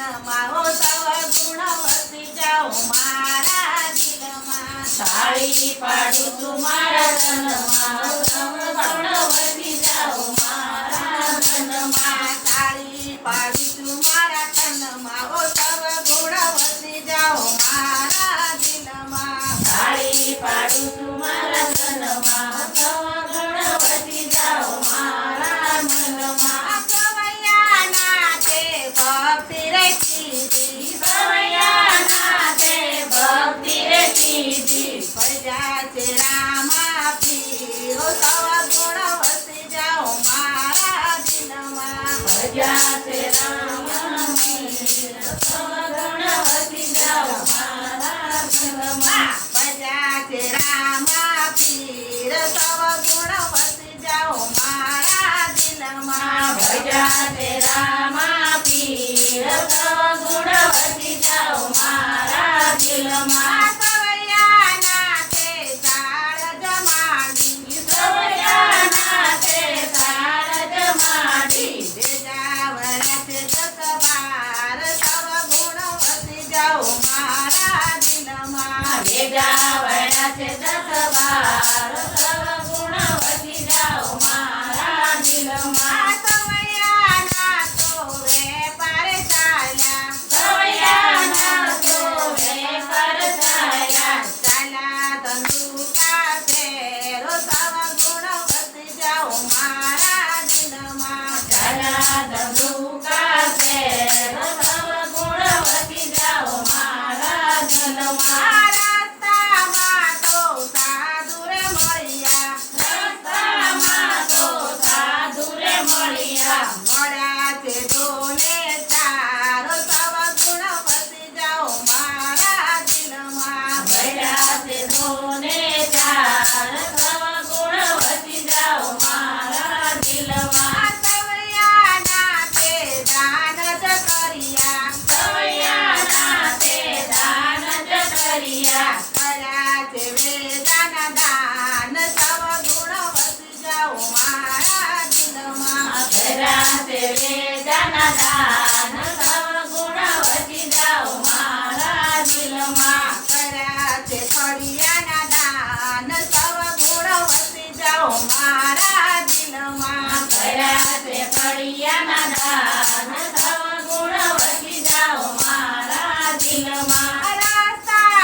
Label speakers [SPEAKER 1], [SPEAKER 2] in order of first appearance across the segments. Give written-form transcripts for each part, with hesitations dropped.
[SPEAKER 1] તનમાં ઓ serve ગુણ વસી જાઓ મારા દિલમાં
[SPEAKER 2] તાળી પાડું છું મારા તનમાં સવ ગુણ વસી જાઓ મારા મનમાં
[SPEAKER 1] તાળી પાડું છું મારા તનમાં ઓ સવ ગુણ વસી જાઓ મારા દિલમાં
[SPEAKER 2] તાળી પાડું છું મારા તનમાં સવ ગુણ વસી જાઓ મારા મનમાં
[SPEAKER 1] સવૈયાના તે ભક્તિ રે કીધી
[SPEAKER 2] સવૈયાના તે ભક્તિ રે કીધી
[SPEAKER 1] ભજા છે રામા પીરો સવ ગુણ વસી જાઓ મારા દિલમાં
[SPEAKER 2] ભજા છે રામ પીર સવ ગુણ વસી જાઓ મારા મનમાં
[SPEAKER 1] ભજા છે રામા પીર સવ ગુણ વસી જાઓ મારા દિલમાં
[SPEAKER 2] ભજા તે રામા પીર સવ ગુણ વસી જાઓ મારા દિલમાં
[SPEAKER 1] સવૈયાના તે તાળ જમાડી
[SPEAKER 2] સવૈયાના તે તાળ જમાડી
[SPEAKER 1] વેજાવરા છે દસ બાર સવ ગુણ વસી જાઓ મારા દિલમાં
[SPEAKER 2] વેગાવડા છે 10-12 સવ ગુણ વસી જાઓ મારા દિલમાં
[SPEAKER 1] સવૈયાના તો વેપાર ચાલ્યા
[SPEAKER 2] સવૈયાના તો વેપાર ચાલ્યા
[SPEAKER 1] ચાલા ધંધુકા ફેરો સવ ગુણ વસી જાઓ મારા દિલમાં
[SPEAKER 2] ચાલા ધંધુકા ફેર સવ ગુણ વસી જાઓ મારા દિલમાં
[SPEAKER 1] રસ્તામાં તો સાધુ રે મળ્યા
[SPEAKER 2] રસ્તામાં તો સાધુ રે મળ્યા
[SPEAKER 1] મળ્યા છે દોને ચારો સવ ગુણ વસી જાઓ મારા દિલમાં
[SPEAKER 2] ભર્યા છે દોને ચાર સવ ગુણ વસી જાઓ મારા દિલમાં
[SPEAKER 1] સવૈયાના તે દાન જ કર્યા
[SPEAKER 2] સવૈયાના તે દાન જ કર્યા
[SPEAKER 1] કર્યા છે વેદાના દાન સવ ગુણ વસી જાઓ મારા દિલમાં
[SPEAKER 2] ભર્યા છે વેદાના દાન સવ ગુણ વસી જાઓ મારા દિલમાં
[SPEAKER 1] કર્યા છે ખડિયાના દાન સવ ગુણ વસી જાઓ મારા દિલમાં
[SPEAKER 2] કર્યા છે કડિયાના દાન સવ ગુણ વસી જાઓ મારા દિલમાં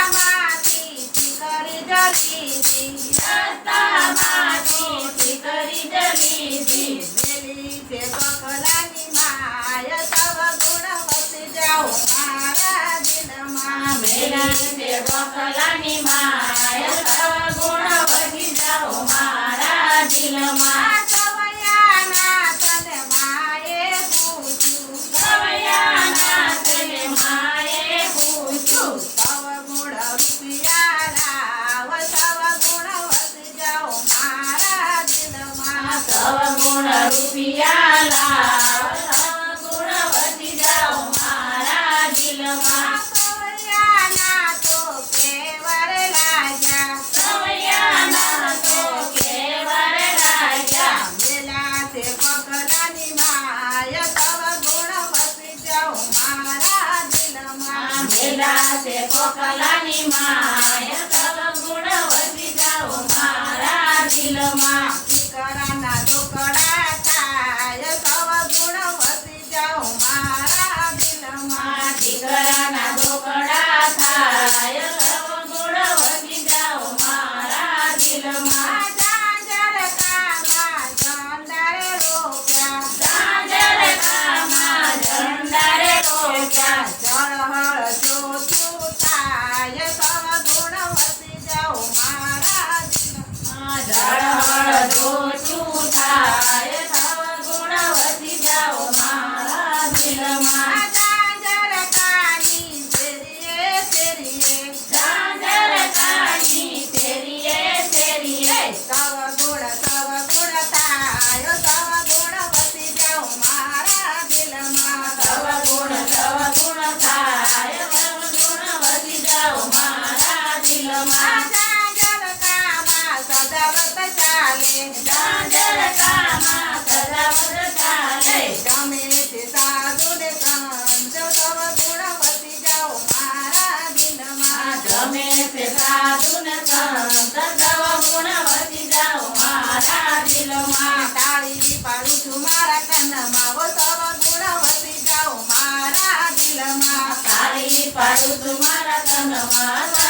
[SPEAKER 1] રસ્તામાંથી કરી જલીધી
[SPEAKER 2] રસ્તામાંથી ઠીકરી જલીધી
[SPEAKER 1] મેલી છે બકલાની માય સવ ગુણ વસી જાઓ મારા દિલમાં
[SPEAKER 2] મેલી છે બકલાની માય સવ ગુણ વસી જાઓ મારા દિલમાં
[SPEAKER 1] સવૈયાના તને માએ પૂછ્યું
[SPEAKER 2] સવૈયાના તને માએ પૂછ્યું
[SPEAKER 1] સવ ગુણ રૂપિયા લાવ સવ ગુણ વસી જાઓ મારા દિલમાં
[SPEAKER 2] સવ ગુણ રૂપિયા લાવ સવ ગુણ વસી જાઓ મારા દિલમાં
[SPEAKER 1] સવૈયાના તો કેવર લાગ્યા
[SPEAKER 2] સવૈયાના તો કેવર લાગ્યા
[SPEAKER 1] મેલા છે બકલાની માય સવ ગુણ વસી જાઓ મારા દિલમાં
[SPEAKER 2] મેલા છે કોકલાની માય સવ ગુણ વસી જાઓ મારા દિલમાં
[SPEAKER 1] દીકરાના ઢોકળા થાય સવ ગુણ વસી જાઓ મારા દિલમાં
[SPEAKER 2] દીકરાના ઢોકળા થાય સવ ગુણ વસી જાઓ મારા દિલમાં
[SPEAKER 1] ઝાંઝર કામાં ઝંડારે રોપ્યા
[SPEAKER 2] ઝાંઝર કામાં ઝંડારે રોપ્યા
[SPEAKER 1] જળહળ ચોથું થાય સવ ગુણ વસી જાઓ મારા દિલમાં
[SPEAKER 2] ઝળહળ જોતું થાય સવ ગુણ વસી જાઓ મારા દિલમાં
[SPEAKER 1] ઝાંઝર કાની શેરીએ શેરીએ
[SPEAKER 2] ઝાંઝર કાની શેરીએ શેરીએ
[SPEAKER 1] સવ ગુણ થાય સવ ગુણ વસી જાઓ મારા દિલમાં
[SPEAKER 2] સવ ગુણ થાય સવ ગુણ વસી જાઓ મારા દિલમાં
[SPEAKER 1] ઝાંઝર કામાં સદાવ્રત ચાલે
[SPEAKER 2] ઝાંઝર કામાં સદાવ્રત ચાલે
[SPEAKER 1] ગમે તે સાધુને સંત સવ તનમાં ઓ સવ ગુણ વસી જાઓ મારા દિલમાં
[SPEAKER 2] તાળી પાડું છું મારા તનમાં